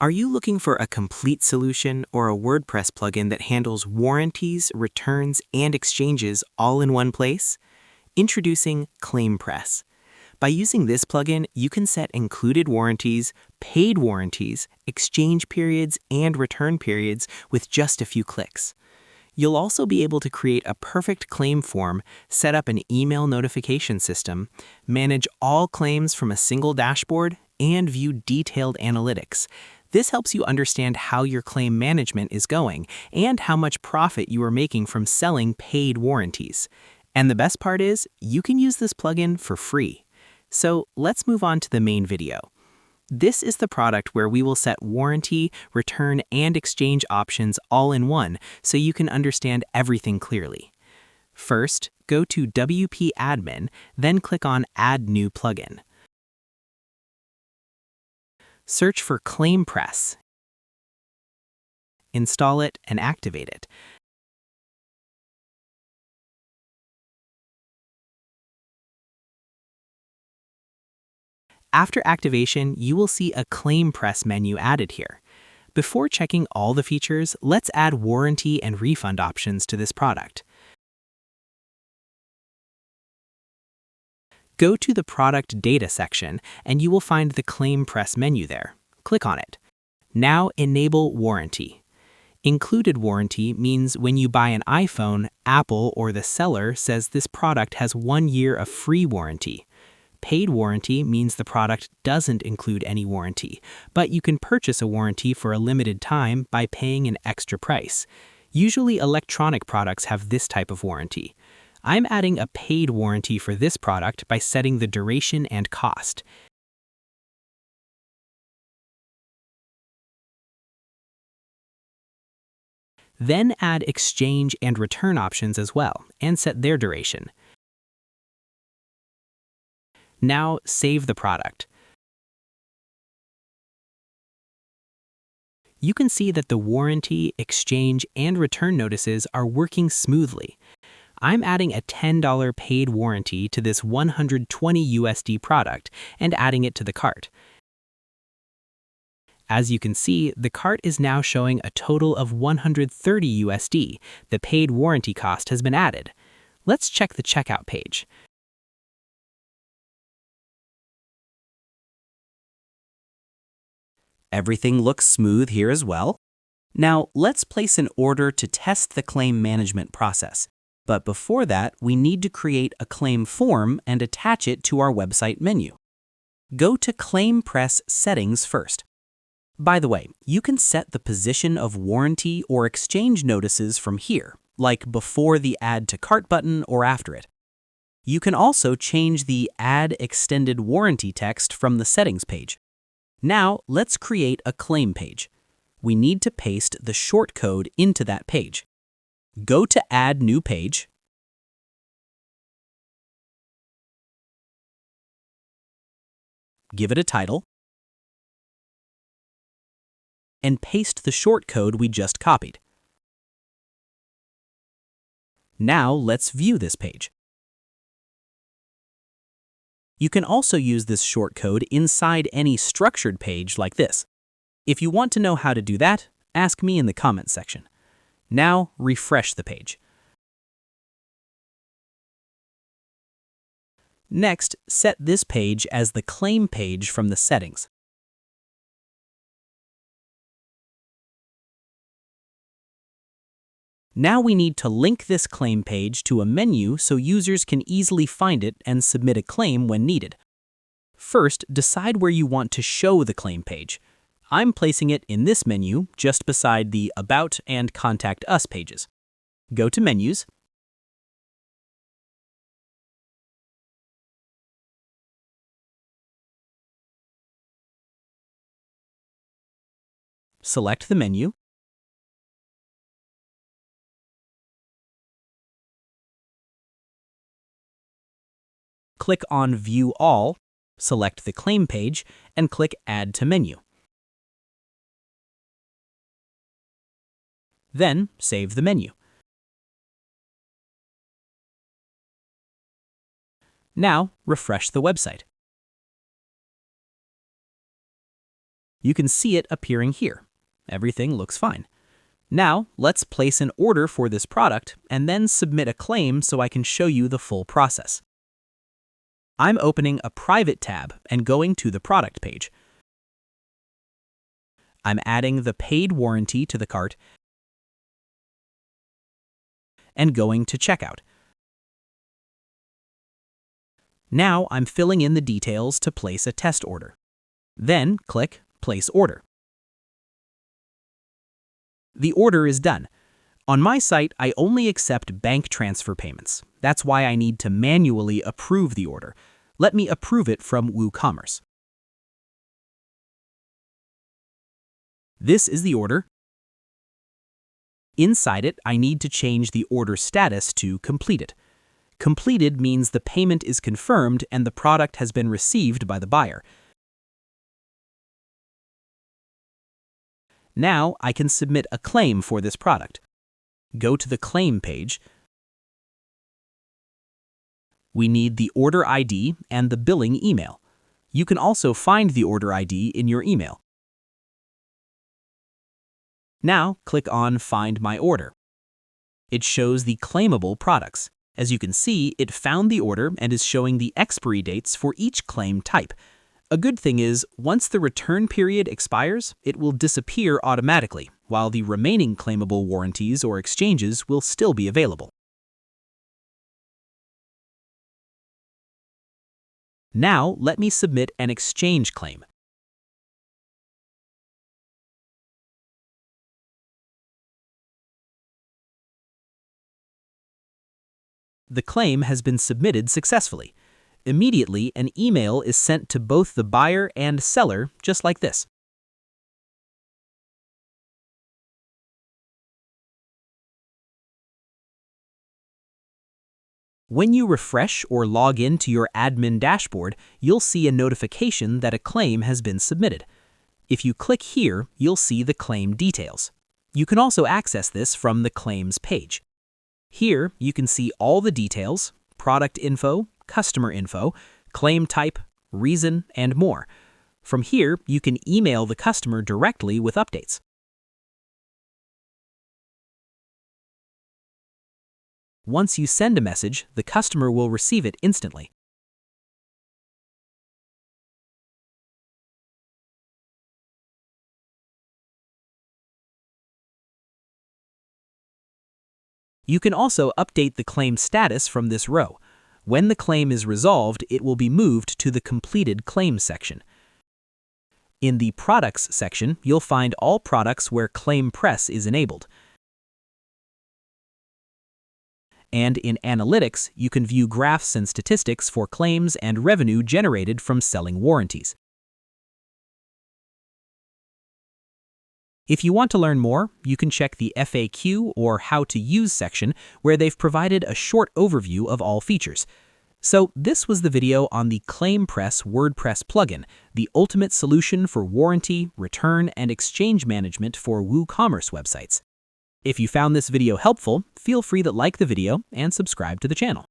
Are you looking for a complete solution or a WordPress plugin that handles warranties, returns, and exchanges all in one place? Introducing ClaimPress. By using this plugin, you can set included warranties, paid warranties, exchange periods, and return periods with just a few clicks. You'll also be able to create a perfect claim form, set up an email notification system, manage all claims from a single dashboard, and view detailed analytics. This helps you understand how your claim management is going and how much profit you are making from selling paid warranties. And the best part is, you can use this plugin for free. So let's move on to the main video. This is the product where we will set warranty, return, and exchange options all in one so you can understand everything clearly. First, go to WP Admin, then click on Add New Plugin. Search for ClaimPress. Install it and activate it. After activation, you will see a ClaimPress menu added here. Before checking all the features, let's add warranty and refund options to this product. Go to the Product Data section, and you will find the ClaimPress menu there. Click on it. Now enable warranty. Included warranty means when you buy an iPhone, Apple or the seller says this product has 1 year of free warranty. Paid warranty means the product doesn't include any warranty, but you can purchase a warranty for a limited time by paying an extra price. Usually electronic products have this type of warranty. I'm adding a paid warranty for this product by setting the duration and cost. Then add exchange and return options as well, and set their duration. Now save the product. You can see that the warranty, exchange, and return notices are working smoothly. I'm adding a $10 paid warranty to this $120 product and adding it to the cart. As you can see, the cart is now showing a total of $130. The paid warranty cost has been added. Let's check the checkout page. Everything looks smooth here as well. Now, let's place an order to test the claim management process. But before that, we need to create a claim form and attach it to our website menu. Go to ClaimPress Settings first. By the way, you can set the position of warranty or exchange notices from here, like before the Add to Cart button or after it. You can also change the Add Extended Warranty text from the Settings page. Now, let's create a claim page. We need to paste the shortcode into that page. Go to Add New Page. Give it a title. And paste the shortcode we just copied. Now, let's view this page. You can also use this shortcode inside any structured page like this. If you want to know how to do that, ask me in the comments section. Now, refresh the page. Next, set this page as the claim page from the settings. Now we need to link this claim page to a menu so users can easily find it and submit a claim when needed. First, decide where you want to show the claim page. I'm placing it in this menu just beside the About and Contact Us pages. Go to Menus, select the menu, click on View All, select the claim page, and click Add to Menu. Then, save the menu. Now, refresh the website. You can see it appearing here. Everything looks fine. Now, let's place an order for this product and then submit a claim so I can show you the full process. I'm opening a private tab and going to the product page. I'm adding the paid warranty to the cart and going to checkout. Now I'm filling in the details to place a test order. Then click Place Order. The order is done. On my site, I only accept bank transfer payments. That's why I need to manually approve the order. Let me approve it from WooCommerce. This is the order. Inside it, I need to change the order status to Completed. Completed means the payment is confirmed and the product has been received by the buyer. Now I can submit a claim for this product. Go to the claim page. We need the order ID and the billing email. You can also find the order ID in your email. Now click on Find My Order. It shows the claimable products. As you can see, it found the order and is showing the expiry dates for each claim type. A good thing is, once the return period expires, it will disappear automatically, while the remaining claimable warranties or exchanges will still be available. Now, let me submit an exchange claim. The claim has been submitted successfully. Immediately, an email is sent to both the buyer and seller, just like this. When you refresh or log in to your admin dashboard, you'll see a notification that a claim has been submitted. If you click here, you'll see the claim details. You can also access this from the Claims page. Here, you can see all the details, product info, customer info, claim type, reason, and more. From here, you can email the customer directly with updates. Once you send a message, the customer will receive it instantly. You can also update the claim status from this row. When the claim is resolved, it will be moved to the Completed Claims section. In the Products section, you'll find all products where ClaimPress is enabled. And in Analytics, you can view graphs and statistics for claims and revenue generated from selling warranties. If you want to learn more, you can check the FAQ or How to Use section where they've provided a short overview of all features. So this was the video on the ClaimPress WordPress plugin, the ultimate solution for warranty, return, and exchange management for WooCommerce websites. If you found this video helpful, feel free to like the video and subscribe to the channel.